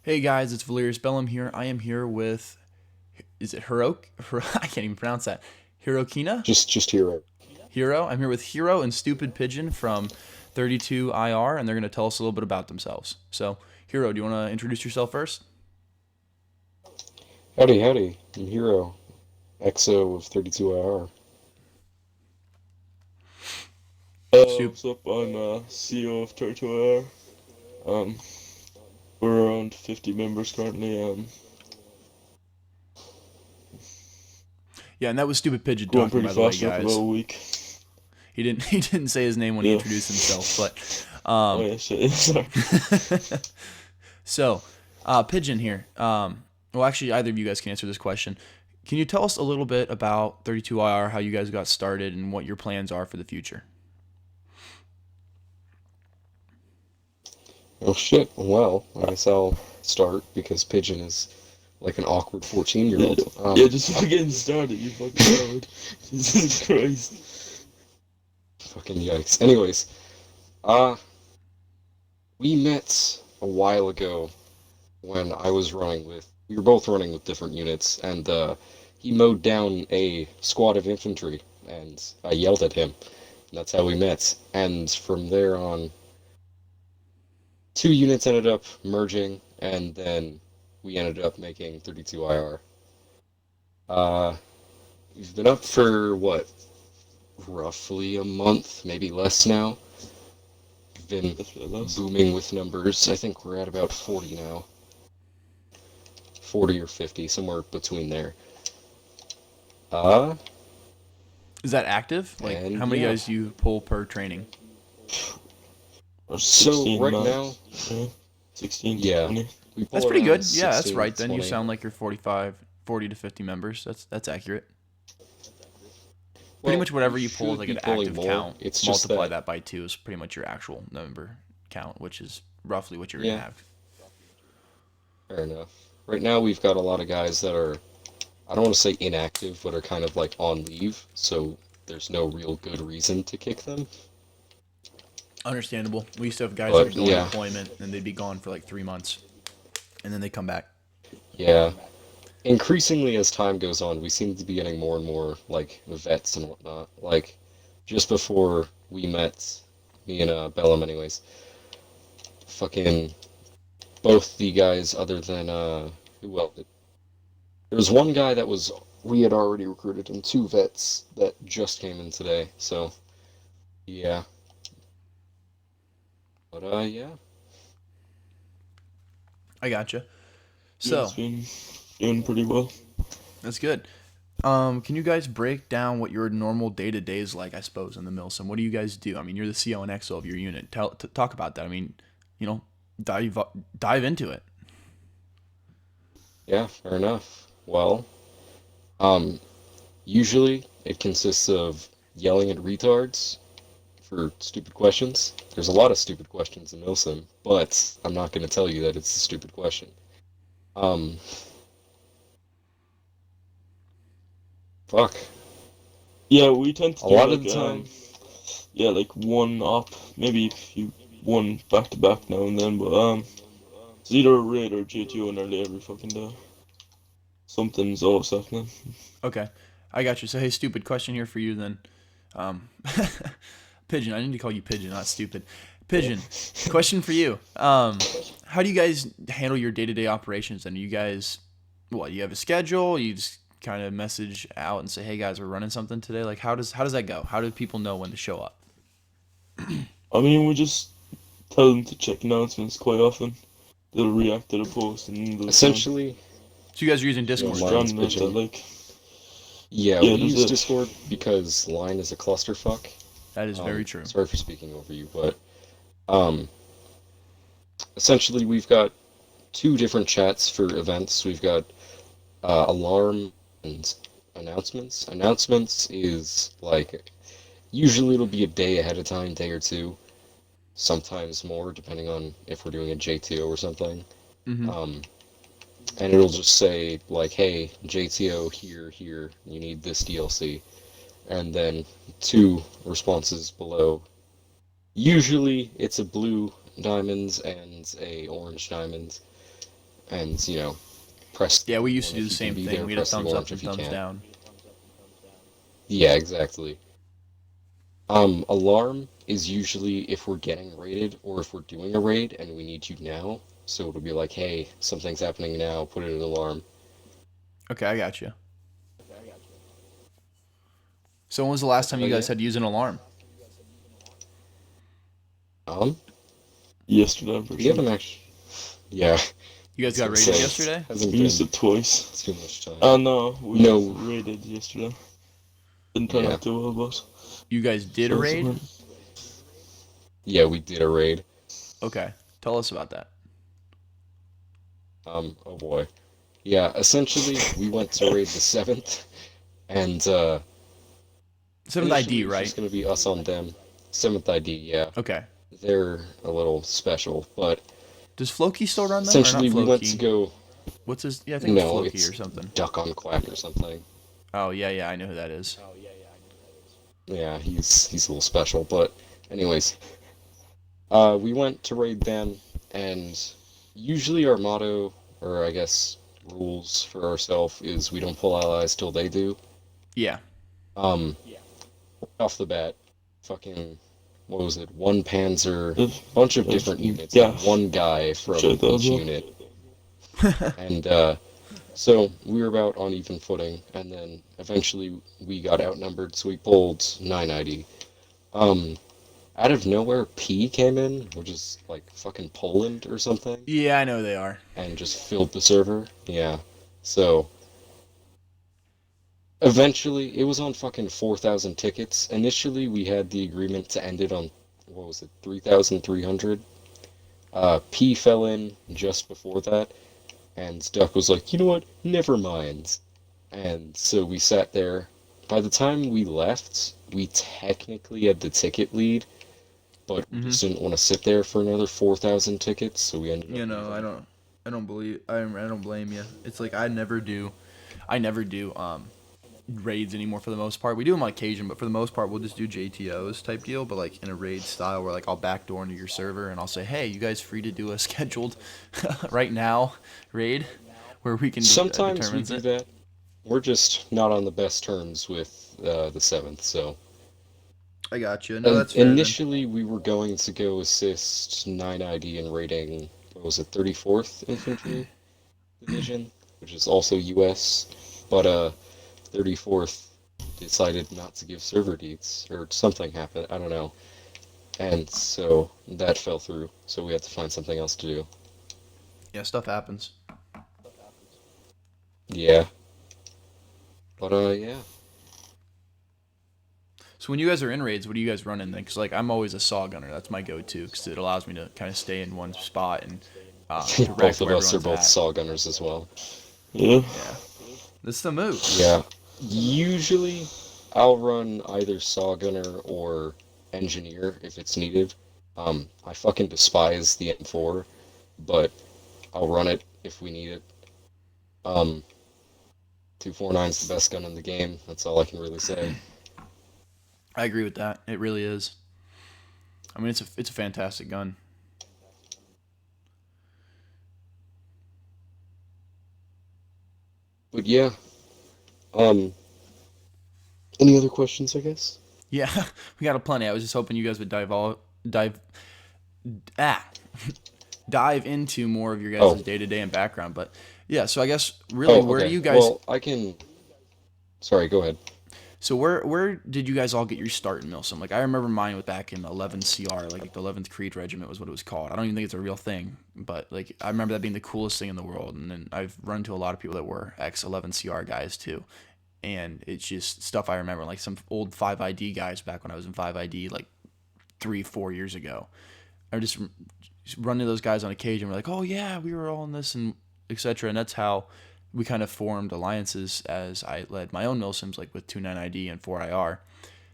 Hey guys, it's Valerius Bellum here. I am here with, is it I can't even pronounce that. Hirokina? Just hero. Hero? I'm here with Hero and Stupid Pigeon from 32 IR, and they're going to tell us a little bit about themselves. So, Hero, do you want to introduce yourself first? Howdy, howdy. I'm Hero, XO of 32IR. Soup. What's up? I'm CEO of Tortoise. Um, we're around 50 members currently. Yeah, and that was Stupid Pigeon Going talking, pretty by the way, fast after about guys. a week. He didn't he didn't say his name when he Yeah. introduced himself, but Oh um, yeah, shit. Sorry. so Pigeon here. Well, actually, either of you guys can answer this question. Can you tell us a little bit about 32 IR, how you guys got started, and what your plans are for the future? Oh shit. Well, I guess I'll start because Pigeon is like an awkward Yeah, 14-year-old. yeah, just fucking started. You fucking coward. Jesus Christ. Fucking yikes. Anyways, uh, we met a while ago when we were both running with different units, and he mowed down a squad of infantry, and I yelled at him, and that's how we met. And from there on, two units ended up merging, and then we ended up making 32 IR. Uh, we've been up for what, roughly a month, maybe less now. We've been That's what it was. booming with numbers. I think we're at about 40 now, 40 or 50, somewhere between there. Uh, Is that active? Like, and how many yeah. guys do you pull per training? Or So 16 right now, max. Yeah. 16 to yeah, 20. we That's pull pretty around good. Yeah, that's 16 right. to Then you 20. sound like you're 45, 40 to 50 members. That's accurate. Pretty Well, much we whatever you pull is should like be an pulling active more. count. It's just Multiply that, that by two is pretty much your actual number count, which is roughly what you're gonna yeah, have. fair enough. Right now, we've got a lot of guys that are, I don't want to say inactive, but are kind of like on leave, so there's no real good reason to kick them. Understandable. We used to have guys that But would go on yeah, deployment and they'd be gone for like 3 months, and then they come back. yeah. Increasingly, as time goes on, we seem to be getting more and more like vets and whatnot. Like just before we met, me and Bellum, anyways. Fucking both the guys, other than well, there was one guy that was we had already recruited, and two vets that just came in today. So yeah, but yeah. I gotcha. Yeah, it's So been doing pretty well. that's good. Can you guys break down what your normal day to day is like? I suppose in the Milsim, what do you guys do? I mean, you're the CO and XO of your unit. Talk about that. I mean, you know, dive dive into it. Yeah, fair enough. Well, um, usually it consists of yelling at retards for stupid questions. There's a lot of stupid questions in Milsim, but I'm not going to tell you that it's a stupid question. Um, fuck. Yeah, we tend to A do lot of like the time, yeah, like one op, maybe a few one back to back now and then, but it's either a raid or GTO nearly every fucking day. Something's always happening. Okay, I got you. So hey, stupid question here for you then. Um, Pigeon. I need to call you Pigeon, not stupid. Yeah. Pigeon. Question for you. How do you guys handle your day to day operations? And you guys, what? You have a schedule? You just kind of message out and say, "Hey guys, we're running something today." Like, how does that go? How do people know when to show up? I mean, we just tell them to check announcements quite often. They'll react to the post and they'll join. essentially, So you guys are using if you don't Discord Just then? mind, random like that, Pigeon. like, Yeah, yeah, we there's use it. Discord because Line is a clusterfuck. That is very true. Sorry for speaking over you, but um, essentially we've got two different chats for events. We've got alarm and announcements. Announcements is like usually it'll be a day ahead of time, day or two, sometimes more, depending on if we're doing a JTO or something. Mm-hmm. Um, and it'll just say like, "Hey, JTO here, here. You need this DLC," and then two responses below. Usually it's a blue diamond and a orange diamond, and press Yeah, we used to one do the if you can same be thing. there, We had a press the thumbs up orange and if you thumbs can't. down. Yeah, exactly. Alarm is usually if we're getting raided or if we're doing a raid and we need you now. So it'll be like, hey, something's happening now, put in an alarm. Okay, I got you. So when was the last But time you guys yeah. had to use an alarm? Um, Yesterday, I'm pretty we sure. haven't actually. Yeah, I You guys was got gonna raided say yesterday? hasn't We used been it twice. too much time. No, we No, raided yesterday. Didn't turn yeah, out too well, but You guys did a shows the raid? point. yeah, we did a raid. Okay, tell us about that. Oh boy. Yeah, essentially we went to raid the seventh, and Seventh initially ID, it was right? just gonna be us on them. Seventh ID, yeah. Okay. They're a little special, but Does Floki still run them or not essentially we went to Floki? go. What's his? Yeah, I think it was No, Floki it's or something. Duck on Quack or something. Oh yeah, yeah, I know who that is. Yeah, he's a little special, but anyways, we went to raid them, and usually our motto, or I guess rules for ourselves, is we don't pull allies till they do. Yeah. Um, off the bat, fucking, what was it? One Panzer, If, bunch of different units, yeah, like one guy from shit, that as each well. unit, and so we were about on even footing, and then eventually we got outnumbered, so we pulled 990. Um, Out of nowhere, P came in, which is like fucking Poland or something, Yeah, I know who they are. and just filled the server. Yeah. So eventually, it was on fucking 4,000 tickets. Initially, we had the agreement to end it on, what was it, 3,300. P fell in just before that, and Duck was like, you know what, never mind. And so we sat there. By the time we left, we technically had the ticket lead, but we Mhm. just didn't want to sit there for another 4,000 tickets, so we ended up You know, leaving. I don't believe, I don't blame you. It's like I never do raids anymore for the most part. We do them on occasion, but for the most part, we'll just do JTOs type deal. But like in a raid style, where like I'll backdoor into your server and I'll say, hey, you guys free to do a scheduled right now raid where we can Sometimes we determines do it. that. We're just not on the best terms with the 7th, so. I got you. No, that's fair then. Initially, we were going to go assist 9ID in raiding, what was it, 34th Infantry Division, which is also US, but 34th decided not to give server deeds, or something happened, I don't know. And so that fell through, so we had to find something else to do. Yeah, stuff happens. Yeah, but yeah. So when you guys are in raids, what do you guys run in then? Because like I'm always a saw gunner. That's my go-to because it allows me to kind of stay in one spot and I think direct both of where us are everyone's both at. saw gunners as well. Yeah. Yeah, that's the move. Yeah. Usually, I'll run either saw gunner or engineer if it's needed. I fucking despise the M4, but I'll run it if we need it. Um, 249's the best gun in the game. That's all I can really say. I agree with that. It really is. I mean, it's a fantastic gun. But yeah, um, any other questions, I guess? Yeah, we got a plenty. I was just hoping you guys would dive ah dive into more of your guys' Oh, day to day and background. But yeah, so I guess really, oh, where do okay. you guys? Well, I can. Sorry, go ahead. So where did you guys all get your start in Milsim? Like I remember mine was back in 11 CR, like the 11th Creed Regiment was what it was called. I don't even think it's a real thing, but like I remember that being the coolest thing in the world. And then I've run into a lot of people that were ex 11 CR guys too, and it's just stuff I remember, like some old 5ID guys back when I was in 5ID, like 3 4 years ago. I just run into those guys on occasion. We're like, oh yeah, we were all in this and etc. And that's how we kind of formed alliances as I led my own milsims, like with 29ID and 4IR.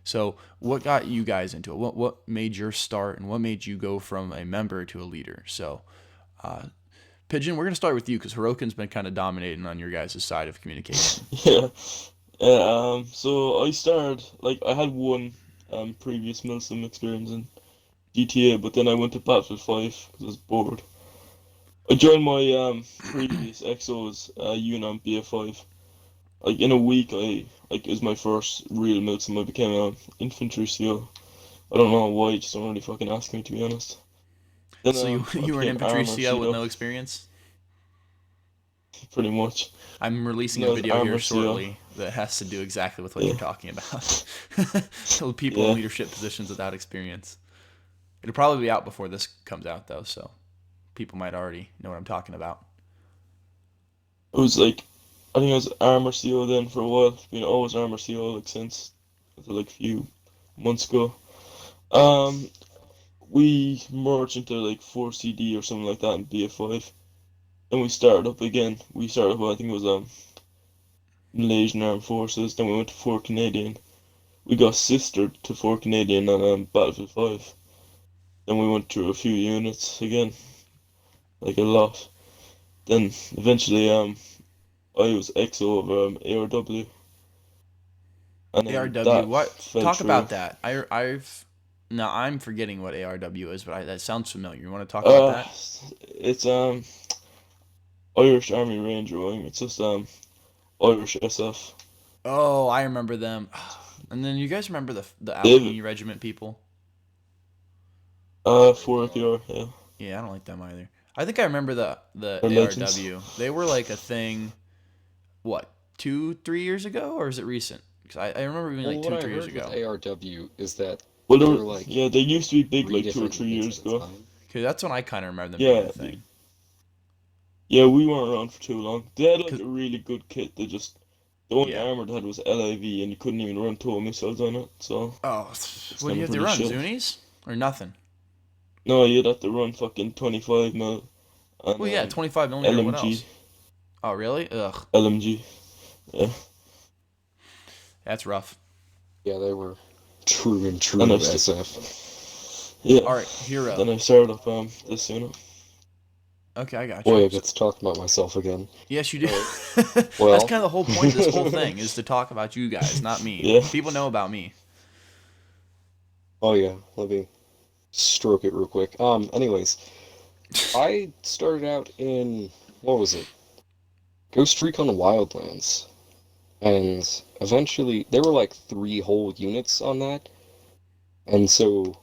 So what got you guys into it? What made your start and what made you go from a member to a leader? So Pigeon, we're gonna start with you because Hirokin's been kind of dominating on your guys' side of communication. Yeah. Yeah. So I started like I had one previous Milsim experience in GTA, but then I went to Battlefield 5 because I was bored. I joined my previous XO's UNAM BF5. Like in a week, I like it was my first real Milsim. I became an infantry SEAL. I don't know why, just don't really fucking ask me to be honest. Then So you I you were an became infantry armor CO with CO, no experience? pretty much. I'm releasing Then a I was video here armor CO. shortly that has to do exactly with what Yeah, you're talking about. People in yeah. leadership positions without experience. It'll probably be out before this comes out though, so people might already know what I'm talking about. It was like I think I was armor CO then for a while. Been always armor CO like since until like a few months ago. Um, we merged into like 4CD or something like that in BF5. Then we started up again. We started up, I think it was Malaysian Armed Forces. Then we went to 4 Canadian. We got sistered to 4 Canadian on Battlefield 5. Then we went through a few units again, like a lot. Then eventually I was XO of ARW, and then ARW, that what? fell Talk through. about that. I've now I'm forgetting what ARW is, but that sounds familiar. You want to talk about Uh, that? it's Irish Army Ranger Wing. It's just Irish SF. Oh, I remember them. And then you guys remember the David, Allegheny Regiment people? 4APR, yeah, Yeah, I don't like them either. I think I remember the they're legends. ARW. They were like a thing. What, 2 3 years ago, or is it recent? Because I remember being like Well, what two I three years heard with ago. ARW is that Well, they were like yeah, they used to be big three like two or different three units years at a ago. time. Okay, that's when I kind of remember them being a Yeah, thing. yeah, we weren't around for too long. They had like Cause a really good kit. The only yeah. armor they had was LIV, and you couldn't even run tow missiles on it. So Oh, it's what do kind you of have to pretty run? shit. Zunies or nothing? No, you'd have to run fucking 25 mil and Well, yeah, 25 millimeter. What LMG, else? Oh, really? Ugh, LMG. Yeah, that's rough. Yeah, they were true and and true SF. yeah. All right, hero. Then I started up this unit. Okay, I got you. Boy, I So, get to talk about myself again. yes, you do. Alright. That's Well, kind of the whole point of this whole thing is to talk about you guys, not me. Yeah. People know about me. oh yeah, let me stroke it real quick. Anyways, I started out in, what was it? Ghost Recon Wildlands. And eventually, there were like 3 whole units on that. And so,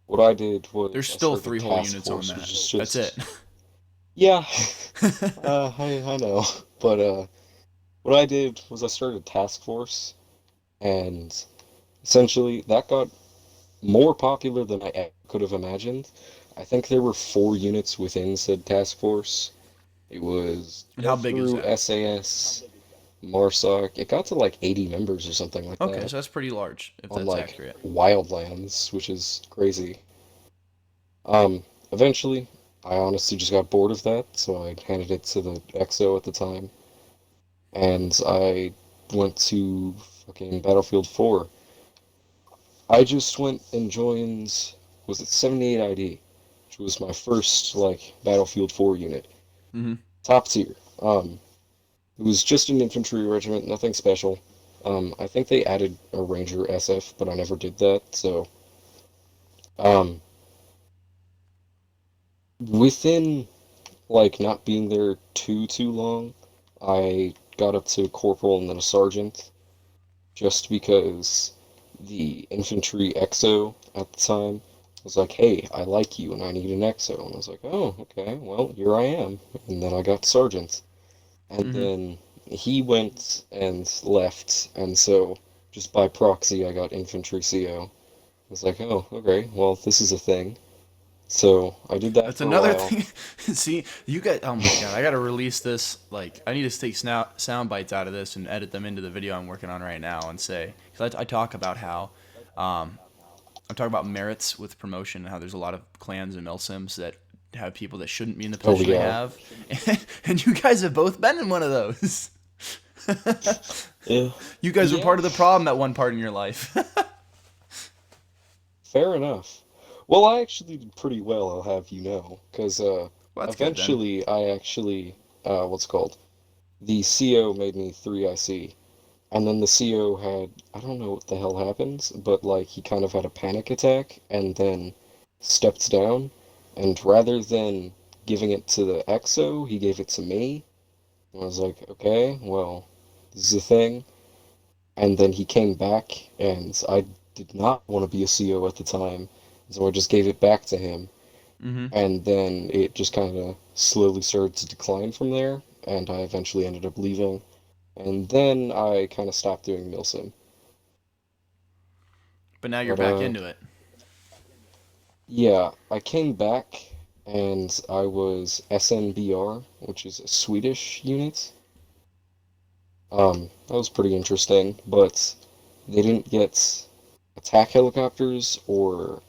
what I did There's was I still started a three whole task units on force, that. which is That's it. just, yeah, I know. But, what I did was I started a task force, and essentially that got more popular than I could have imagined. I think there were 4 units within said task force. It was And how Death big is Through, that? SAS, MARSOC. It got to like 80 members or something like Okay, that so that's pretty large, if on that's like accurate. Wildlands, which is crazy. Eventually, I honestly just got bored of that, so I handed it to the XO at the time, and I went to fucking Battlefield 4. I just went and joined, was it 78 ID, which was my first like Battlefield 4 unit. Mm-hmm. Top tier. It was just an infantry regiment, nothing special. I think they added a Ranger SF, but I never did that. So, um, within like not being there too long, I got up to corporal and then a sergeant, just because the infantry XO at the time was like, "Hey, I like you and I need an XO," and I was like, "Oh, okay, well here I am," and then I got sergeant. And Mm-hmm. then he went and left, and so just by proxy, I got infantry CO. I was like, oh, okay, well, this is a thing. So I did that That's for a another while. thing. See, you got. Oh my god, I gotta release this. Like, I need to take sound bites out of this and edit them into the video I'm working on right now and say, because I talk about how, um, I'm talking about merits with promotion and how there's a lot of clans and milsims that have people that shouldn't be in the Oh, position they yeah, have, and you guys have both been in one of those. Yeah. You guys were yeah, part of the problem at one part in your life. fair enough. Well, I actually did pretty well, I'll have you know, because Well, that's good then. eventually I actually, what's it called? The CO made me 3 IC. And then the CO had, I don't know what the hell happened, but like he kind of had a panic attack and then stepped down. And rather than giving it to the EXO. He gave it to me. And I was like, okay, well, this is a thing. And then he came back, and I did not want to be a CO at the time, so I just gave it back to him. Mm-hmm. And then it just kind of slowly started to decline from there, and I eventually ended up leaving. And then I kind of stopped doing Milsim. But now you're But back into it. yeah, I came back and I was SNBR, which is a Swedish unit. That was pretty interesting, but they didn't get attack helicopters or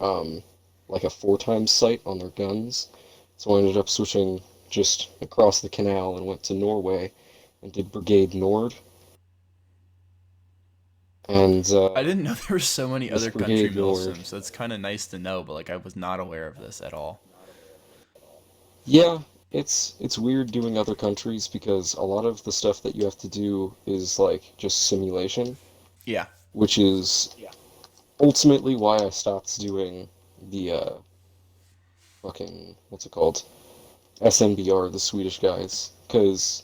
like a 4 times sight on their guns. So I ended up switching just across the canal and went to Norway and did Brigade Nord. And I didn't know there were so many this other country Brigade Nord, milsims. That's kind of nice to know, but like I was not aware of this at all. yeah, it's weird doing other countries because a lot of the stuff that you have to do is like just simulation, Yeah. which is ultimately why I stopped doing the fucking what's it called? SNBR, the Swedish guys, because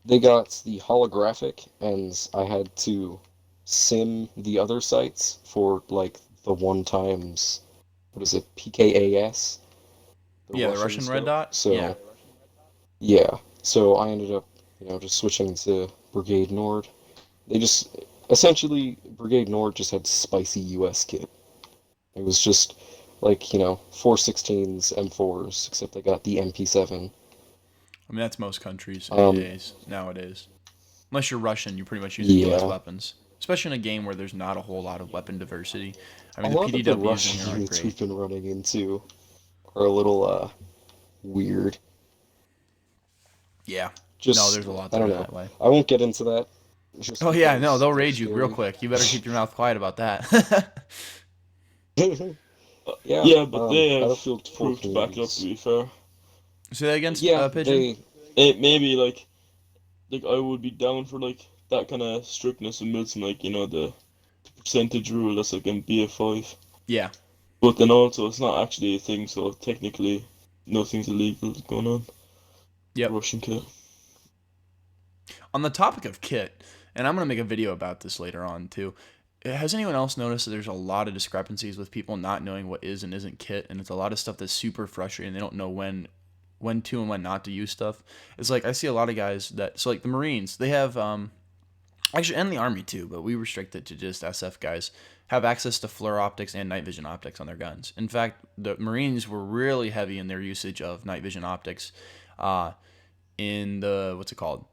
they got the holographic, and I had to sim the other sites for like the 1 times, what is it, PKAS, the Yeah, the Russian Russian red scope. dot. Yeah. So yeah, so I ended up, just switching to Brigade Nord. They just essentially Brigade Nord just had spicy US kit. It was just like, 416s, M4s, except I got the MP7. I mean that's most countries any Um, days nowadays. Unless you're Russian, you're pretty much using U.S. yeah. weapons. Especially in a game where there's not a whole lot of weapon diversity. I A mean the lot of the PDWs in here Russian aren't units great. we've been running into are a little weird. Yeah. No, Just there's a lot I that don't are know. that way. I won't get into that just Oh yeah, no, because they'll they're raid you real scary. quick. You better keep your mouth quiet about that. Yeah, Yeah, but they have Battlefield 4 proved to back it up, to communities. be fair. Say that against Yeah, Pigeon. It maybe like I would be down for like that kind of strictness in Milton, like the percentage rule that's like in BF5. Yeah. But then also it's not actually a thing, so technically nothing's illegal going on. Yep. Russian kit. On the topic of kit, and I'm gonna make a video about this later on too. Has anyone else noticed that there's a lot of discrepancies with people not knowing what is and isn't kit, and it's a lot of stuff that's super frustrating. They don't know when to and when not to use stuff. It's like I see a lot of guys that so like the Marines, they have actually and the Army too, but we restrict it to just SF guys have access to FLIR optics and night vision optics on their guns. In fact, the Marines were really heavy in their usage of night vision optics uh, in the what's it called?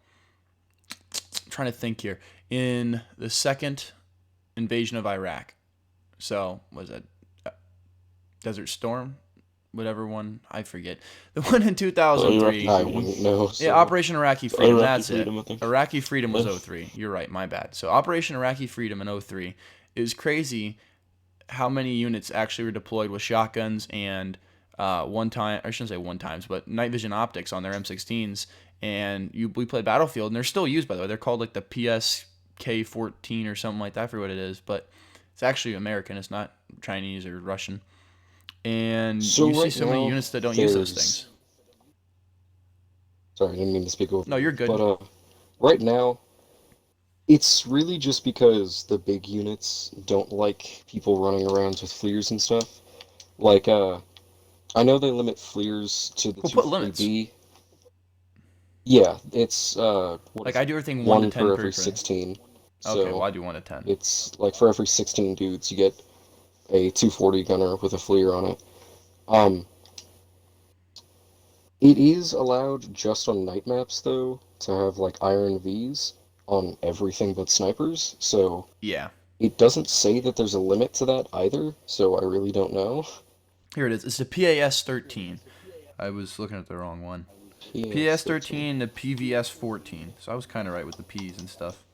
I'm trying to think here. In the second invasion of Iraq. So was it Desert Storm? Whatever one I forget. The one in Iraqi 2003. I freedom. wouldn't know, Yeah, so Operation Iraqi Freedom. Iraqi That's it. freedom, I think. Iraqi Freedom was Yeah. '03. You're right. My bad. So Operation Iraqi Freedom in '03. It was crazy how many units actually were deployed with shotguns and one time, I shouldn't say one times, but night vision optics on their M16s. And we played Battlefield, and they're still used, by the way. They're called like the PSK-14 or something like that. I forget what it is, but it's actually American. It's not Chinese or Russian. And so you see right so many now units that don't use those there's things. sorry, I didn't mean to speak over No, you're you, good. but right now it's really just because the big units don't like people running around with fleers and stuff. Like I know they limit fleers to the We'll put limits. 240B. Yeah, it's what Like is I it? do everything 1 to One 10 for per every turn. 16. Okay, well So I do 1 to 10. it's like for every 16 dudes you get a 240 gunner with a fleer on it. Um, it is allowed just on night maps though to have like Iron Vs on everything but snipers. So Yeah. it doesn't say that there's a limit to that either, so I really don't know. Here it is. It's the PAS 13. I was looking at the wrong one. PAS PS 13. 13 to PVS 14. So I was kind of right with the P's and stuff.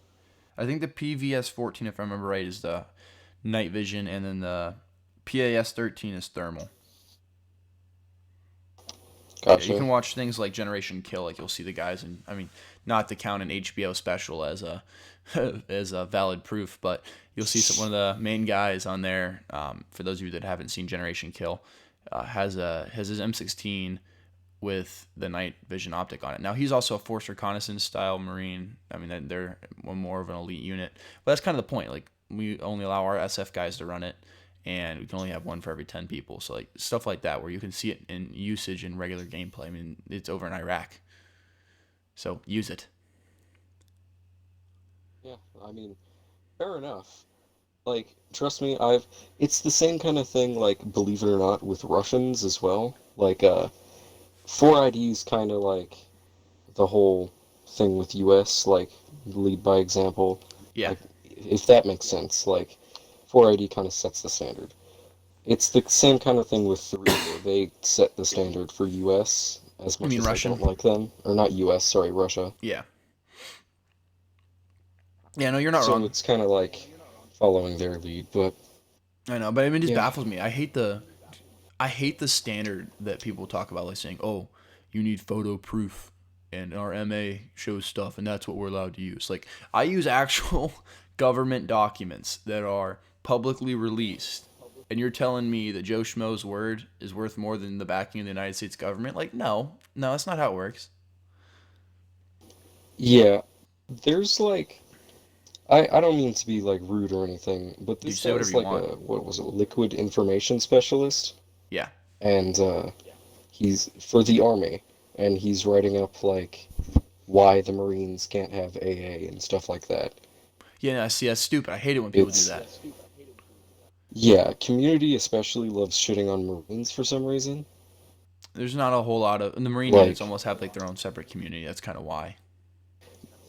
I think the PVS 14, if I remember right, is the night vision, and then the PAS 13 is thermal. Yeah, you Gotcha. can watch things like Generation Kill, like you'll see the guys, and I mean, not to count an HBO special as a as a valid proof, but you'll see one of the main guys on there. For those of you that haven't seen Generation Kill, has his M16 with the night vision optic on it. Now he's also a force reconnaissance style Marine. I mean, they're one more of an elite unit, but that's kind of the point. Like we only allow our SF guys to run it, and we can only have one for every 10 people. So like stuff like that, where you can see it in usage in regular gameplay. I mean, it's over in Iraq, so use it. Yeah, I mean, fair enough. Like, trust me, I've it's the same kind of thing, like, believe it or not, with Russians as well. Like, 4ID's kind of like the whole thing with US, like, lead by example. Yeah, Like, if that makes sense, like, 4ID kind of sets the standard. It's the same kind of thing with 3, where they set the standard for US, as you much mean as I Russian? don't like them. Or not US, sorry, Russia. Yeah, yeah. No, you're not So wrong. it's kind of like following their lead, but I know, but I mean, it just yeah. baffles me. I hate the standard that people talk about, like saying, "Oh, you need photo proof, and our MA shows stuff, and that's what we're allowed to use." Like, I use actual government documents that are publicly released, and you're telling me that Joe Schmo's word is worth more than the backing of the United States government? Like, no, no, that's not how it works. Yeah, there's like I don't mean to be like rude or anything, but You this say whatever guy's you like want. a what was it, liquid information specialist, Yeah, and he's for the army, and he's writing up like why the Marines can't have AA and stuff like that. yeah. See, that's stupid. I hate it when people do It's that. yeah, community especially loves shitting on Marines for some reason. There's not a whole lot of, and the Marine units Like almost have like their own separate community. That's kind of why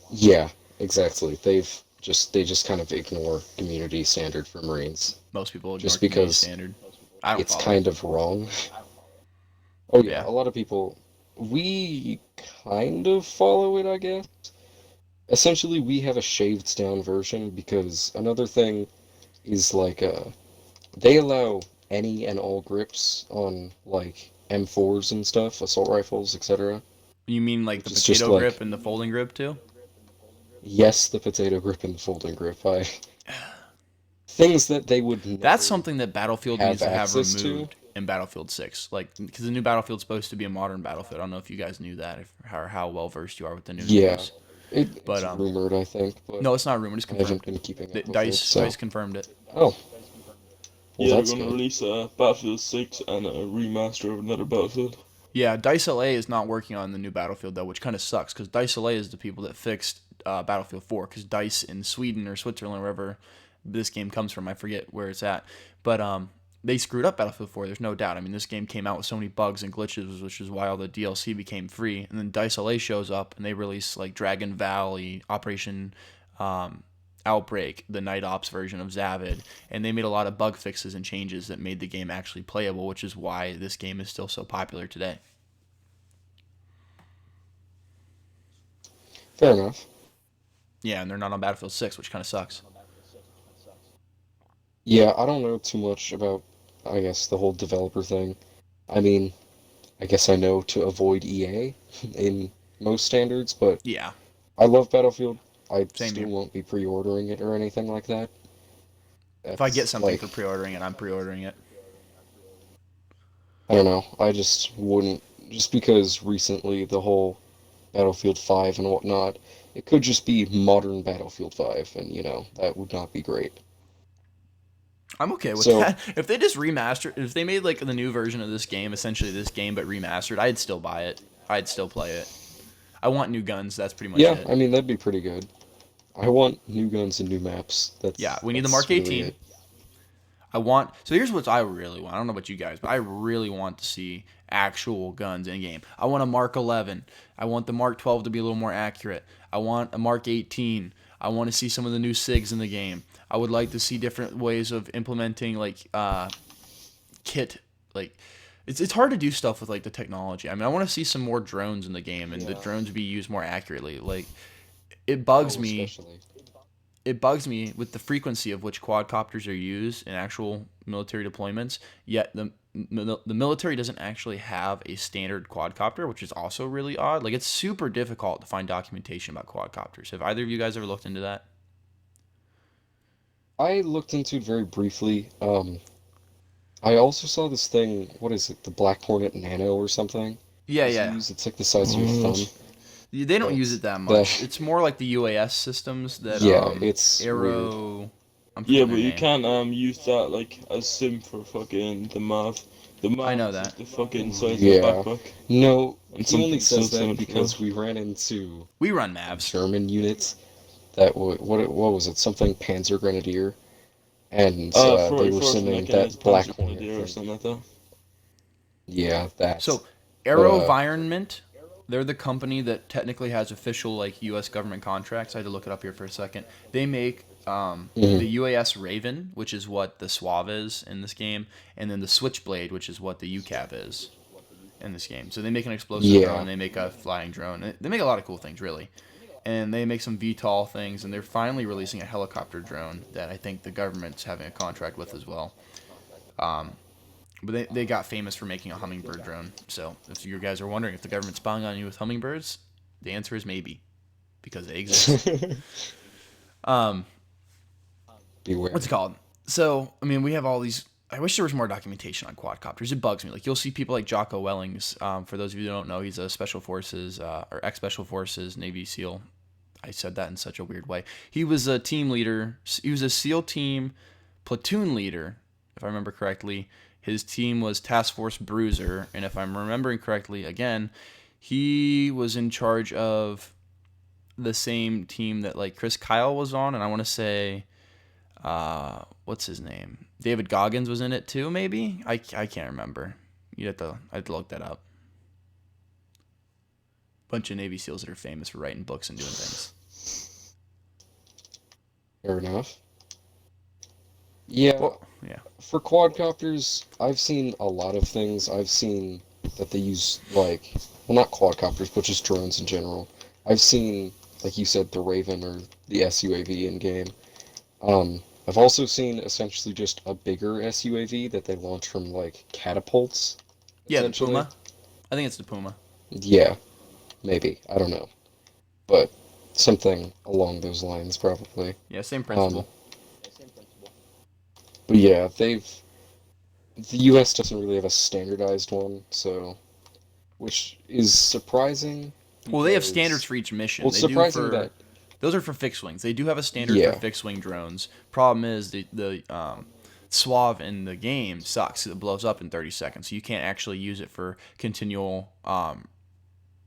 yeah, exactly. They just kind of ignore community standard for Marines most people ignore just community because standard. I don't it's follow it. kind of wrong. Oh yeah, Yeah. a lot of people we kind of follow it, I guess. Essentially, we have a shaved down version because another thing is like they allow any and all grips on like M4s and stuff, assault rifles, etc. You mean like the Which is just potato grip like and the folding grip too? yes, the potato grip and the folding grip. I things that they would That's never something that Battlefield have needs to have access to. removed in Battlefield 6. Like, because the new Battlefield's supposed to be a modern Battlefield. I don't know if you guys knew that, or how well versed you are with the new Yeah, news. it's But rumored, I think, but no, it's not rumored. It's I haven't confirmed. been keeping up with it. Dice So, confirmed it. oh, well, Yeah, they're that's gonna good. release Battlefield 6 and a remaster of another Battlefield. Yeah, Dice LA is not working on the new Battlefield though, which kind of sucks because Dice LA is the people that fixed Battlefield 4. Because Dice in Sweden or Switzerland, wherever this game comes from, I forget where it's at, but they screwed up Battlefield 4. There's no doubt. I mean, this game came out with so many bugs and glitches, which is why all the DLC became free. And then Dice LA shows up and they release like Dragon Valley, Operation um, Outbreak, the Night Ops version of Zavid, and they made a lot of bug fixes and changes that made the game actually playable, which is why this game is still so popular today. Fair enough. Yeah, and they're not on Battlefield 6, which kind of sucks. Yeah, I don't know too much about, I guess, the whole developer thing. I mean, I guess I know to avoid EA in most standards, but Yeah, I love Battlefield. I same still here. won't be pre-ordering it or anything like that. If I get That's something for like, pre-ordering it, I'm pre-ordering it. I don't know. I just wouldn't, just because recently the whole Battlefield 5 and whatnot, it could just be modern Battlefield 5, and that would not be great. I'm okay with So, that. If they just remastered, if they made like the new version of this game, essentially this game but remastered, I'd still buy it. I'd still play it. I want new guns. That's pretty much yeah, it. I mean, that'd be pretty good. I want new guns and new maps. Yeah, That's we need the that's Mark really 18. it. I want. So here's what I really want. I don't know about you guys, but I really want to see actual guns in game. I want a Mark 11. I want the Mark 12 to be a little more accurate. I want a Mark 18. I want to see some of the new SIGs in the game. I would like to see different ways of implementing like kit. Like it's hard to do stuff with like the technology. I mean, I want to see some more drones in the game and the Yeah. drones be used more accurately. Like it bugs Oh, me especially. it bugs me with the frequency of which quadcopters are used in actual military deployments. Yet the military doesn't actually have a standard quadcopter, which is also really odd. Like it's super difficult to find documentation about quadcopters. Have either of you guys ever looked into that? I looked into it very briefly. I also saw this thing, what is it, the Black Hornet Nano or something? Yeah, is yeah. used. It's like the size of your Oh, thumb, They don't use but it that much. that It's more like the UAS systems that yeah, it's weird. Arrow. I'm yeah, forgetting but their you name. can't use that like as sim for fucking the Mav. The I Mav know is that. like the fucking size of a Yeah. backpack, No, and he only something so says that similar to because that. we ran into We run Mavs. German units that what was it? Something Panzer Grenadier, and they were For sending like a that Black Panzer Hornet Grenadier or thing. something like that. Yeah, that. So But AeroVironment, they're the company that technically has official like U.S. government contracts. I had to look it up here for a second. They make mhm. the UAS Raven, which is what the Suave is in this game, and then the Switchblade, which is what the UCAV is in this game. So they make an explosive drone, Yeah, they make a flying drone. They make a lot of cool things, really. And they make some VTOL things, and they're finally releasing a helicopter drone that I think the government's having a contract with as well. But they got famous for making a hummingbird drone. So if you guys are wondering if the government's spying on you with hummingbirds, the answer is maybe, because they exist. Um, what's beware. it called? So I mean, we have all these. I wish there was more documentation on quadcopters. It bugs me. Like you'll see people like Jocko Wellings. For those of you who don't know, he's a special forces or ex special forces Navy SEAL. I said that in such a weird way. He was a team leader. He was a SEAL team platoon leader, if I remember correctly. His team was Task Force Bruiser, and if I'm remembering correctly, again, he was in charge of the same team that like Chris Kyle was on, and I want to say, what's his name? David Goggins was in it too, maybe. I can't remember. I have to look that up. Bunch of Navy SEALs that are famous for writing books and doing things. Fair enough. Yeah, Well, yeah. for quadcopters, I've seen a lot of things. I've seen that they use like, well, not quadcopters, but just drones in general. I've seen, like you said, the Raven or the SUAV in game. I've also seen essentially just a bigger SUAV that they launch from like catapults, Yeah, the essentially. Puma. I think it's the Puma. Yeah, maybe. I don't know. But something along those lines, probably. Yeah, same Um, principle. but yeah, the US doesn't really have a standardized one, so which is surprising Well, they have standards because for each well, mission. it's They do surprising for that those are for fixed wings. They do have a standard for yeah, fixed wing drones. Problem is the Suave in the game sucks. It blows up in 30 seconds. So you can't actually use it for continual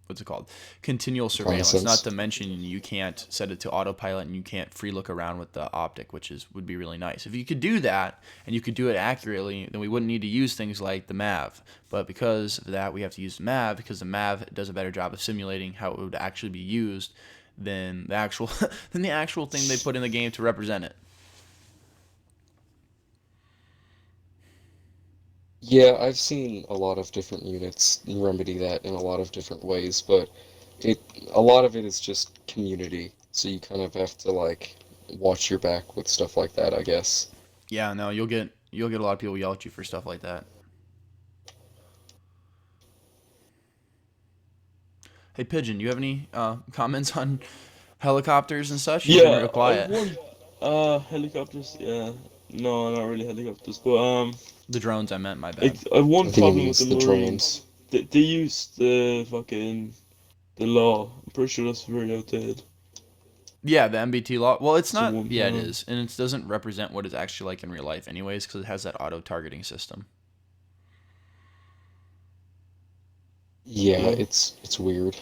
what's it called? Continual surveillance. Not reconnaissance. to mention you can't set it to autopilot and you can't free look around with the optic, which is would be really nice. If you could do that and you could do it accurately, then we wouldn't need to use things like the MAV. But because of that, we have to use the MAV because the MAV does a better job of simulating how it would actually be used than the actual than the actual thing they put in the game to represent it. Yeah, I've seen a lot of different units remedy that in a lot of different ways, but it a lot of it is just community, so you kind of have to like watch your back with stuff like that, I guess. Yeah, no, you'll get a lot of people yell at you for stuff like that. Hey Pigeon, you have any comments on helicopters and such? You've been Yeah, real I quiet. won. Helicopters. Yeah, no, not really helicopters, but The drones, I meant. My like bad. I one I think it problem with the means the Marines. drones. They use the fucking the law. I'm pretty sure that's very outdated. Yeah, the MBT law. Well, it's It's a not. one Yeah, it time. is, and it doesn't represent what it's actually like in real life, anyways, because it has that auto targeting system. Yeah, Yeah. it's weird.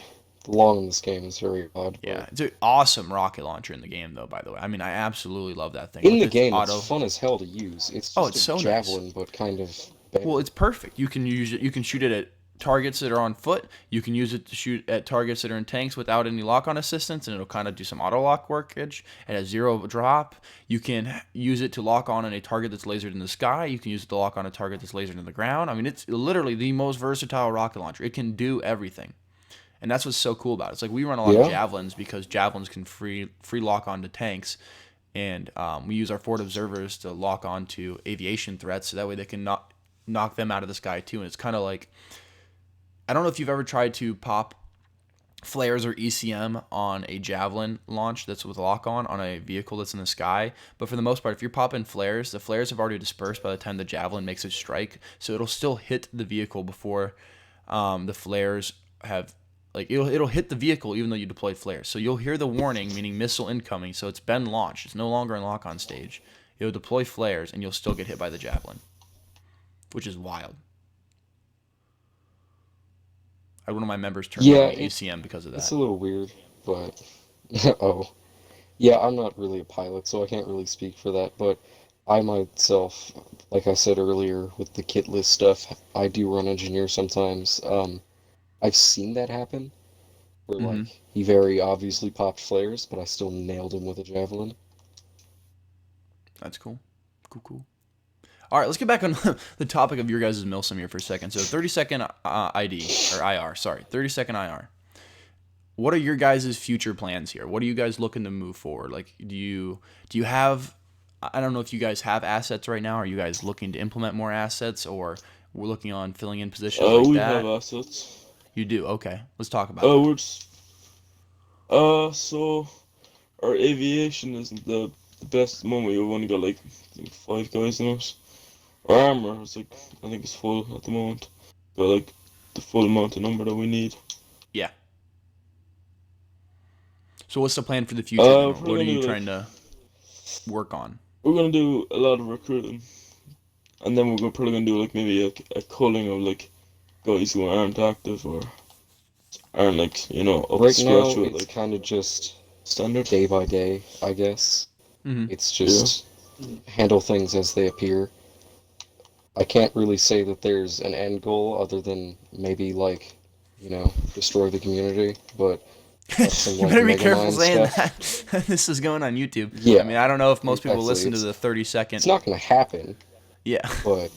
The law in this game is very odd, Yeah, but it's an awesome rocket launcher in the game, though. By the way, I mean I absolutely love that thing in with the its game it's auto. fun as hell to use. It's Oh, just it's a so nice. javelin, but kind of Well, better. it's perfect. You can use it. You can shoot it at targets that are on foot. You can use it to shoot at targets that are in tanks without any lock-on assistance, and it'll kind of do some auto lock workage. It has zero drop. You can use it to lock on a target that's lasered in the sky. You can use it to lock on a target that's lasered in the ground. I mean, it's literally the most versatile rocket launcher. It can do everything. And that's what's so cool about it. It's like we run a lot of Yeah? javelins because javelins can free lock onto tanks, and we use our forward observers to lock onto aviation threats, so that way they can knock them out of the sky too. And it's kind of like I don't know if you've ever tried to pop flares or ECM on a javelin launch that's with lock on a vehicle that's in the sky. But for the most part, if you're popping flares, the flares have already dispersed by the time the javelin makes its strike, so it'll still hit the vehicle before the flares have like it'll hit the vehicle even though you deployed flares. So you'll hear the warning, meaning missile incoming. So it's been launched. It's no longer in lock on stage. It'll deploy flares, and you'll still get hit by the javelin, which is wild. I had one of my members turn Yeah, down ACM because of it's that. a little weird, but oh, yeah, I'm not really a pilot, so I can't really speak for that. But I myself, like I said earlier, with the kit list stuff, I do run engineer sometimes. I've seen that happen, where Mm-hmm. like he very obviously popped flares, but I still nailed him with a javelin. That's cool. Cool, cool. All right, let's get back on the topic of your guys' Milsim here for a second. So 30-second ID, or IR, sorry, 30-second IR. What are your guys' future plans here? What are you guys looking to move forward? Like, do you have? I don't know if you guys have assets right now. Are you guys looking to implement more assets, or we're looking on filling in positions like We have that? assets. You do. Okay, let's talk about that. We're just, so our aviation isn't the best at the moment. We've only got like I think 5 guys in it. Our armor is like I think it's full at the moment. Got like the full amount of number that we need. Yeah. So what's the plan for the future then? We're probably What are gonna you do like trying to work on? we're gonna do a lot of recruiting, and then probably gonna do like maybe a culling of like guys who aren't active or aren't like up to Right scratch now, with it's like kind of just standard. day by day, I guess. Mm-hmm. It's Yeah. just handle things as they appear. I can't really say that there's an end goal other than maybe like, destroy the community, but that's some You like better be Mega careful Mind saying stuff. that. This is going on YouTube. I Yeah, mean, I don't know if most people actually, listen to it's the 30-second. it's not gonna happen, Yeah. but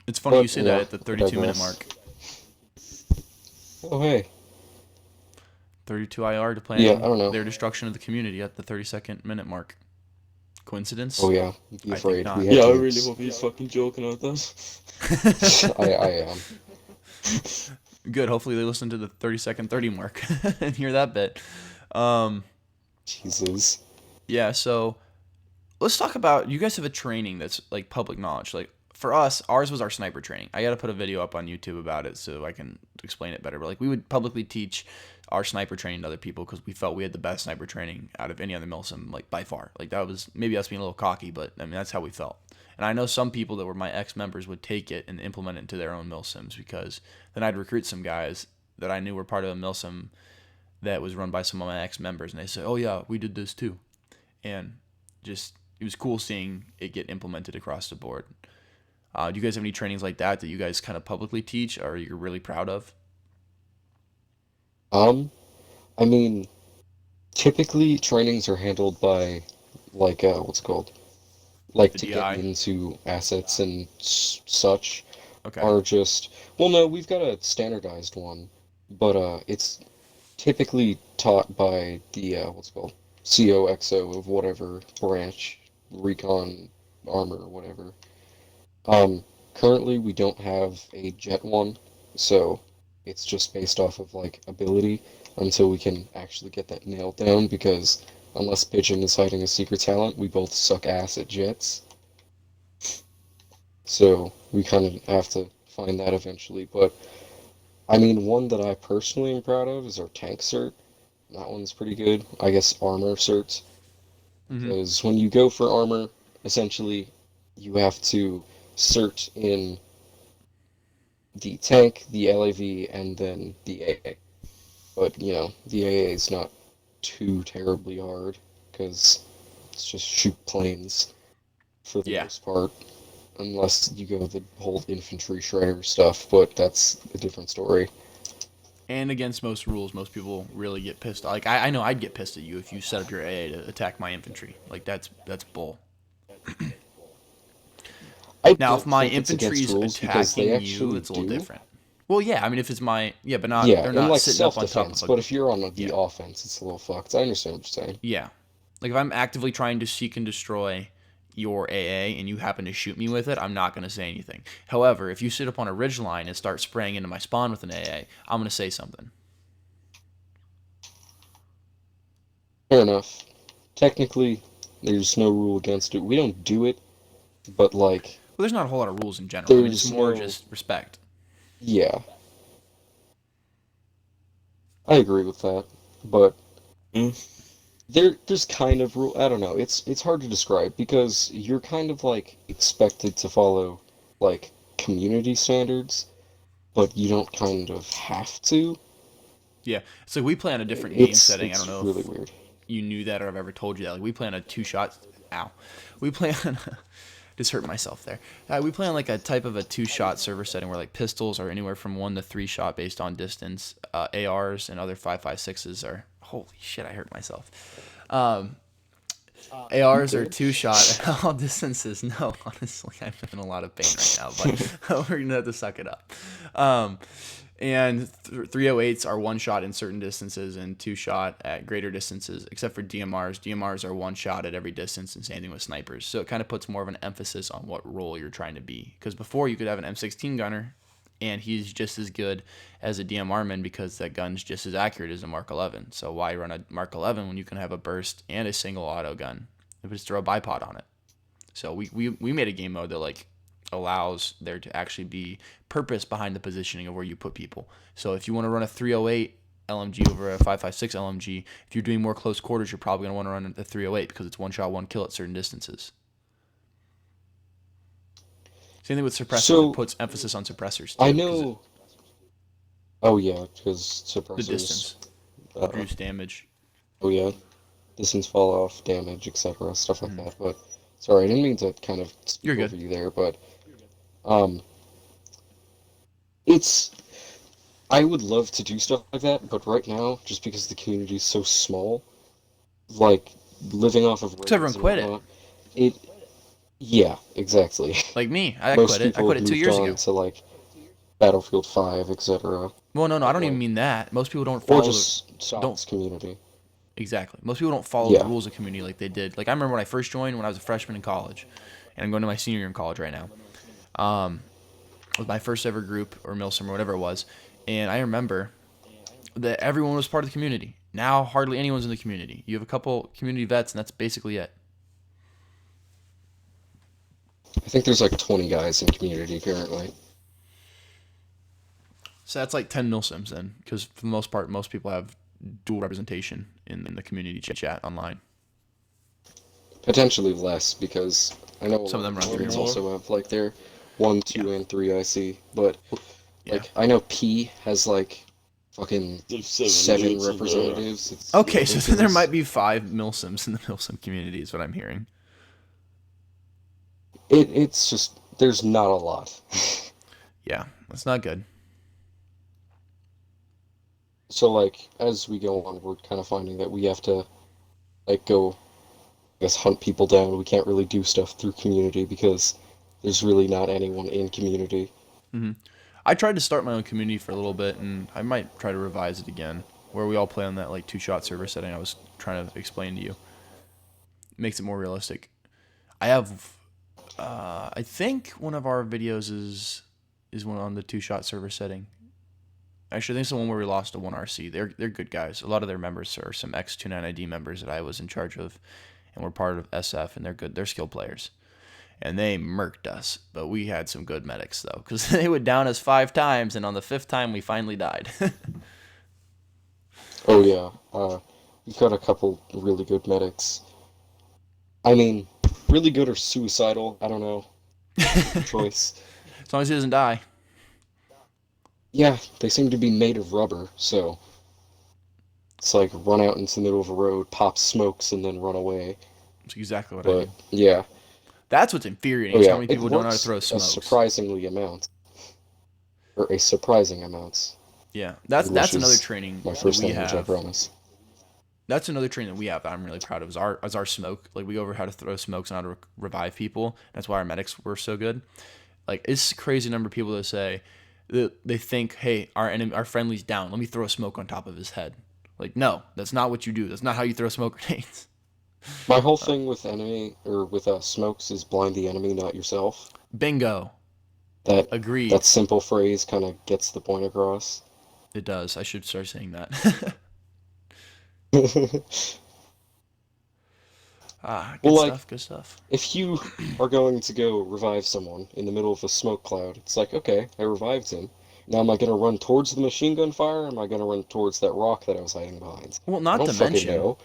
It's funny you but say that at the I 32-minute digress. mark. Oh hey, 32 IR to yeah, I plan don't know. their destruction of the community at the 32nd minute mark. Oh Coincidence? yeah, be I think afraid. We not. have Yeah, I really dibs. hope he's fucking joking about that. I am. Good. Hopefully they listen to the 30-second 30 mark and hear that bit. Um, Jesus. yeah, so let's talk about you guys have a training that's like public knowledge. Like for us, ours was our sniper training. I got to put a video up on YouTube about it so I can explain it better. But like we would publicly teach our sniper training to other people because we felt we had the best sniper training out of any other Milsim, like by far. Like that was maybe us being a little cocky, but I mean that's how we felt. And I know some people that were my ex members would take it and implement it into their own Milsims because then I'd recruit some guys that I knew were part of a Milsim that was run by some of my ex members, and they said, "Oh yeah, we did this too," and just it was cool seeing it get implemented across the board. Do you guys have any trainings like that that you guys kind of publicly teach or you're really proud of? Um, I mean, typically trainings are handled by like what's it called? Like Like the to get DI? into assets and such Okay. are just well, no, we've got a standardized one, but it's typically taught by the what's it called? COXO of whatever branch, recon, armor, whatever. Currently we don't have a jet one, so it's just based off of like ability until we can actually get that nailed down because unless Pigeon is hiding a secret talent, we both suck ass at jets. So we kind of have to find that eventually. But I mean, one that I personally am proud of is our tank cert. That one's pretty good. I guess armor certs, Mm-hmm. because when you go for armor, essentially you have to cert in the tank, the LAV, and then the AA. But the AA is not too terribly hard because it's just shoot planes for the Yeah. most part, unless you go the whole infantry shredder stuff, but that's a different story. And against most rules, most people really get pissed. Like I know I'd get pissed at you if you set up your AA to attack my infantry. Like that's bull. I Now, if don't my think it's against infantry's rules because they attacking you, actually it's a little do. different. Well, yeah, I mean, if it's my yeah, but not Yeah, they're in not like sitting up on top self-defense, of a but if you're on the yeah offense, it's a little fucked. I understand what you're saying. yeah. Like if I'm actively trying to seek and destroy your AA and you happen to shoot me with it, I'm not going to say anything. However, if you sit up on a ridge line and start spraying into my spawn with an AA, I'm going to say something. Fair enough. Technically, there's no rule against it. We don't do it, but like, Well, there's not a whole lot of rules in general. I mean, it's There's more no, just respect. yeah, I agree with that, but Mm. there's kind of rule. I don't know. It's hard to describe because you're kind of like expected to follow like community standards, but you don't kind of have to. Yeah. So we play on a different game setting. I don't It's know really if weird. you knew that or I've ever told you that. Like we play on a two shot. Ow. We play on. Just hurt myself there. We play on like a type of a two-shot server setting where like pistols are anywhere from 1 to 3 shot based on distance. ARs and other 5.56s are holy shit. I hurt myself. Um, You ARs are good? 2 shot at all distances. No, honestly, I'm in a lot of pain right now, but we're gonna have to suck it up. Um, and 308s are 1 shot in certain distances and 2 shot at greater distances, except for DMRs. DMRs are 1 shot at every distance, and same thing with snipers. So it kind of puts more of an emphasis on what role you're trying to be. Because before you could have an M16 gunner, and he's just as good as a DMR man because that gun's just as accurate as a Mark 11. So why run a Mark 11 when you can have a burst and a single auto gun? Just throw a bipod on it. So we made a game mode that like allows there to actually be purpose behind the positioning of where you put people. So if you want to run a 308 LMG over a 5.56 LMG, if you're doing more close quarters, you're probably going to want to run a 308 because it's 1 shot, 1 kill at certain distances. Same thing with suppressors. It So puts emphasis on suppressors I too because know. Oh yeah, because the suppressors. distance, Uh, reduce damage. oh yeah, distance fall off, damage, etc., stuff like Mm-hmm. that. But sorry, I didn't mean to kind of You're speak good. over you there. But um, it's I would love to do stuff like that, but right now, just because the community is so small, like living off of Because everyone raids and quit it. whatnot, it yeah, exactly. Like me, I Most quit it. I people quit have it two moved years on ago. to like Battlefield 5, etc. Well, no, I But don't even like, mean that. Most people don't or follow the just don't SOCs community. exactly. Most people don't follow the Yeah. rules of community like they did. Like I remember when I first joined when I was a freshman in college, and I'm going to my senior year in college right now. Um, with my first ever group or Milsim or whatever it was, and I remember that everyone was part of the community. Now hardly anyone's in the community. You have a couple community vets, and that's basically it. I think there's like 20 guys in community currently. So that's like 10 Milsims then, because for the most part, most people have dual representation in the community chat online. Potentially less because I know a Some of lot them of run Or 3 or units more. more. also have like their 1, Yeah, 2, and 3 IC, but yeah. like I know P has like fucking There's 7 units in there. representatives. It's Okay, so then there ridiculous. might be 5 Milsims in the Milsim community, is what I'm hearing. It's just there's not a lot. Yeah, that's not good. So like as we go on, we're kind of finding that we have to like go, I guess, hunt people down. We can't really do stuff through community because there's really not anyone in community. hmm I tried to start my own community for a little bit, and I might try to revise it again, where we all play on that like 2 shot server setting I was trying to explain to you. It makes it more realistic. I have, I think one of our videos is one on the 2 shot server setting. Actually, I think it's the one where we lost to 1RC. They're good guys. A lot of their members are some X29ID members that I was in charge of, and we're part of SF, and they're good. They're skilled players, and they murked us. But we had some good medics though, because they would down us 5 times, and on the 5th time we finally died. Oh yeah, we've got a couple really good medics. I mean, really good or suicidal, I don't know. Choice. As long as he doesn't die. Yeah, they seem to be made of rubber, so it's like run out into the middle of a road, pop smokes, and then run away. That's exactly what I But do. yeah, That's what's infuriating oh is how yeah, many it people don't know how to works throw a smokes. surprisingly amount, or a surprising amount. Yeah, that's English another is training my that first we language, I have. promise. That's another training that we have that I'm really proud of is our smoke. Like we go over how to throw smokes and how to revive people. That's why our medics were so good. Like it's a crazy number of people that say that they think, hey, our friendly's down. Let me throw a smoke on top of his head. Like no, that's not what you do. That's not how you throw smoke grenades. My whole thing with enemy or with smokes is blind the enemy, not yourself. Bingo. That Agreed. that simple phrase kind of gets the point across. It does. I should start saying that. Ah, Well, good like, stuff. Good stuff. if you are going to go revive someone in the middle of a smoke cloud, it's like, okay, I revived him. Now, am I going to run towards the machine gun fire, or am I going to run towards that rock that I was hiding behind? Well, I not don't to fucking mention, know.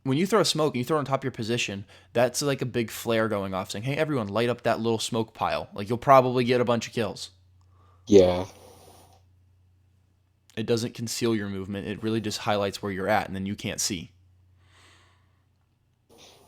when you throw smoke and you throw it on top of your position, that's like a big flare going off saying, hey, everyone, light up that little smoke pile. Like, you'll probably get a bunch of kills. Yeah, It doesn't conceal your movement. It really just highlights where you're at, and then you can't see.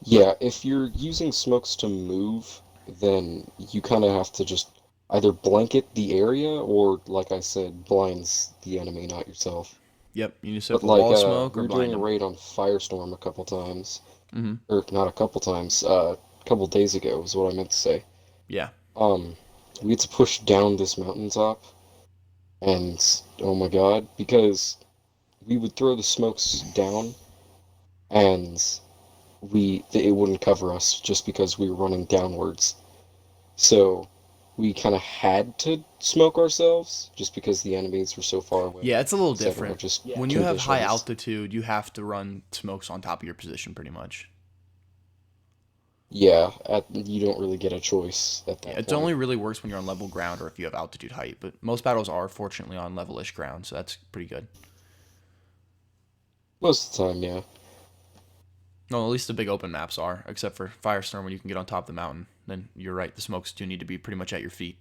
yeah, if you're using smokes to move, then you kind of have to just either blanket the area or, like I said, blinds the enemy, not yourself. Yep, you just set But up a wall like, of smoke we or were doing blind a them. raid on Firestorm a couple times, Mm-hmm. or not a couple times, a couple days ago is what I meant to say. Yeah. Um, we had to push down this mountaintop, and oh my God, because we would throw the smokes down, and it wouldn't cover us just because we were running downwards. So we kind of had to smoke ourselves just because the enemies were so far away, Yeah, it's a little etc. different. Just When you have high conditions. altitude, you have to run smokes on top of your position pretty much. Yeah, you don't really get a choice at Yeah, that it point. only really works when you're on level ground or if you have altitude height, but most battles are fortunately on level-ish ground, so that's pretty good. Most of the time, yeah. No, at least the big open maps are, except for Firestorm when you can get on top of the mountain. Then you're right, the smokes do need to be pretty much at your feet.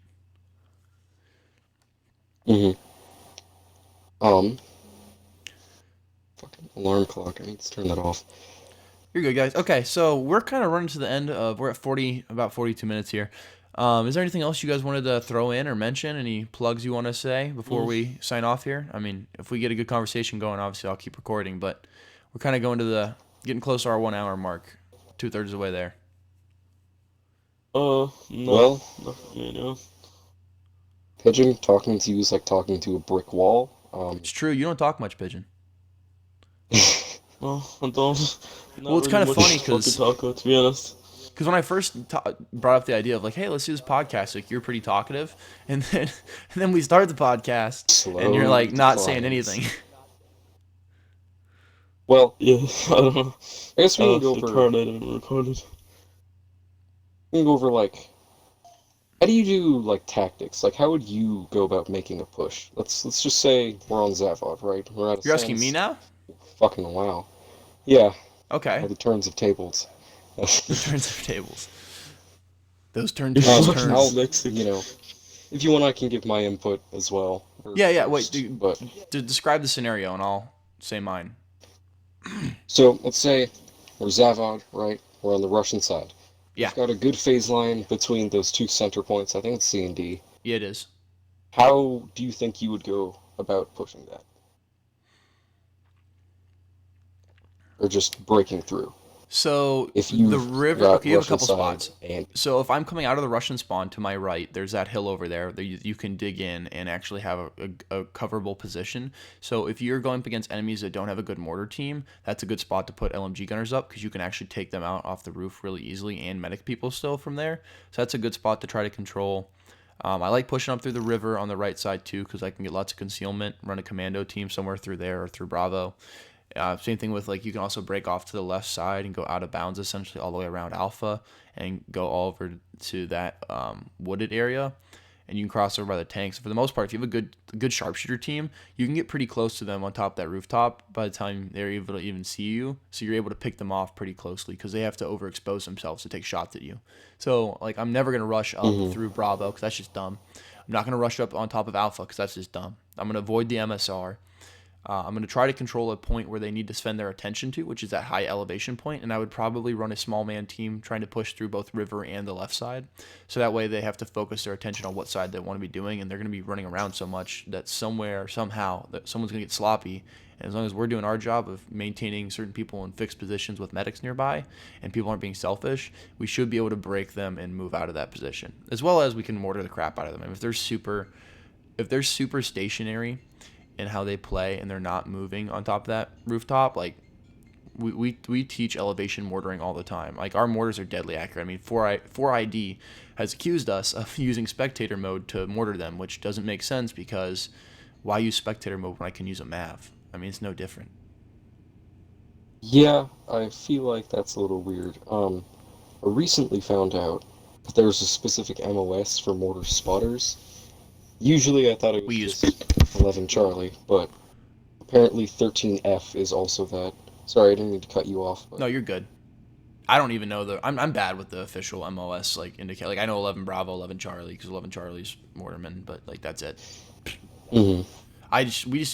hmm Um, fucking alarm clock. I need to turn that off. You're good, guys. Okay, so we're kind of running to the end of. We're at 40, about 42 minutes here. Is there anything else you guys wanted to throw in or mention? Any plugs you want to say before Mm. we sign off here? I mean, if we get a good conversation going, obviously I'll keep recording, but we're kind of going to the getting close to our 1 hour mark, 2/3 of the way there. No, Well, nothing, you know. Pigeon, talking to you is like talking to a brick wall. It's true. You don't talk much, Pigeon. No, I don't. Well, Not it's really kind of much funny to fucking because talk about, to be honest. when I first brought up the idea of like, hey, let's do this podcast, like you're pretty talkative, and then and then we start the podcast, and you're Slowly like not saying declines. anything. Well, Yeah, I don't know. I guess we can go The over part I didn't record it. like how do you do like tactics? Like how would you go about making a push? Let's just say we're on Zavod, right? We're at a You're asking me sense. now? Fucking wow. Yeah, Okay. the turns of tables. The turns of tables. Those You're fucking I'll, turns. you dyslexic. know, if you want, I can give my input as well, or Yeah, yeah. Wait, first. But describe the scenario, and I'll say mine. so let's say we're Zavod, right? We're on the Russian side. Yeah, We've got a good phase line between those two center points. I think it's C and D. yeah, it is. How do you think you would go about pushing that, or just breaking through? So If the you've river. got Okay, you have a Russian couple side spots. and So if I'm coming out of the Russian spawn to my right, there's that hill over there that you can dig in and actually have a coverable position. So if you're going up against enemies that don't have a good mortar team, that's a good spot to put LMG gunners up because you can actually take them out off the roof really easily and medic people still from there. So that's a good spot to try to control. I like pushing up through the river on the right side too because I can get lots of concealment, run a commando team somewhere through there or through Bravo. Same thing with like you can also break off to the left side and go out of bounds essentially all the way around Alpha and go all over to that wooded area, and you can cross over by the tanks. For the most part, if you have a good sharpshooter team, you can get pretty close to them on top of that rooftop by the time they're able to even see you. So you're able to pick them off pretty closely because they have to overexpose themselves to take shots at you. So like I'm never gonna rush up hmm through Bravo because that's just dumb. I'm not gonna rush up on top of Alpha because that's just dumb. I'm gonna avoid the MSR. I'm going to try to control a point where they need to spend their attention to, which is that high elevation point, and I would probably run a small man team trying to push through both river and the left side. So that way they have to focus their attention on what side they want to be doing, and they're going to be running around so much that somewhere, somehow, that someone's going to get sloppy. And as long as we're doing our job of maintaining certain people in fixed positions with medics nearby, and people aren't being selfish, we should be able to break them and move out of that position. As well as we can mortar the crap out of them. And if they're super stationary and how they play and they're not moving on top of that rooftop, like we teach elevation mortaring all the time. Like our mortars are deadly accurate. I mean, 4ID has accused us of using spectator mode to mortar them, which doesn't make sense because why use spectator mode when I can use a MAV? I mean, it's no different. Yeah, I feel like that's a little weird. I recently found out that there's a specific MOS for mortar spotters. Usually I thought it We was use. just 11 Charlie, but apparently 13F is also that. Sorry, I didn't mean to cut you off, but No, you're good. I don't even know I'm bad with the official MOS like indicate. Like I know 11 Bravo, 11 Charlie because 11 Charlie's Mortarman, but like that's it. hmm We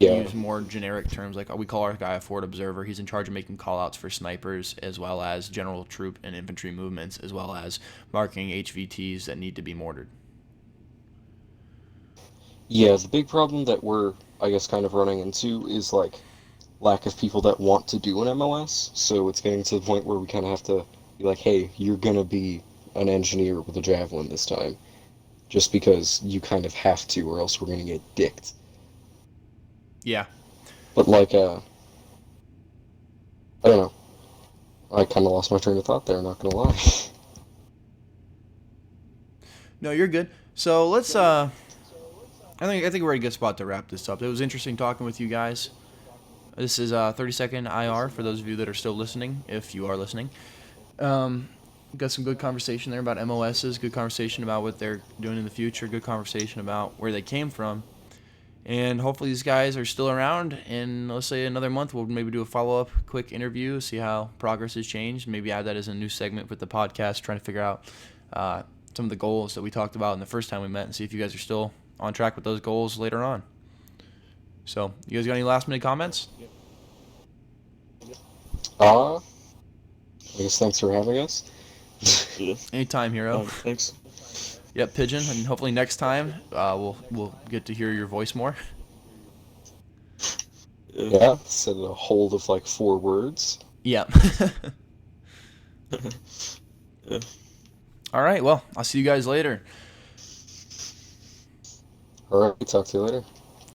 yeah, use more generic terms like we call our guy a forward observer. He's in charge of making callouts for snipers as well as general troop and infantry movements as well as marking HVTs that need to be mortared. yeah. The big problem that we're, I guess, kind of running into is like lack of people that want to do an MOS. So it's getting to the point where we kind of have to be like, hey, you're gonna be an engineer with a javelin this time, just because you kind of have to, or else we're gonna get dicked. Yeah. But like, I don't know. I kind of lost my train of thought there. Not gonna lie. No, you're good. So let's I think we're at a good spot to wrap this up. It was interesting talking with you guys. This is 30-second IR for those of you that are still listening, if you are listening. Um, got some good conversation there about MOSs, good conversation about what they're doing in the future, good conversation about where they came from. And hopefully these guys are still around. And let's say another month, we'll maybe do a follow-up quick interview, see how progress has changed. Maybe add that as a new segment with the podcast, trying to figure out some of the goals that we talked about in the first time we met and see if you guys are still on track with those goals later on. So, you guys got any last-minute comments? I guess thanks for having us. Yeah. Anytime, hero. Thanks. Yep, Pigeon, and hopefully next time we'll get to hear your voice more. Yeah. Yeah, said a hold of like 4 words. Yep. Yeah. All right, well, I'll see you guys later. All right, talk to you later.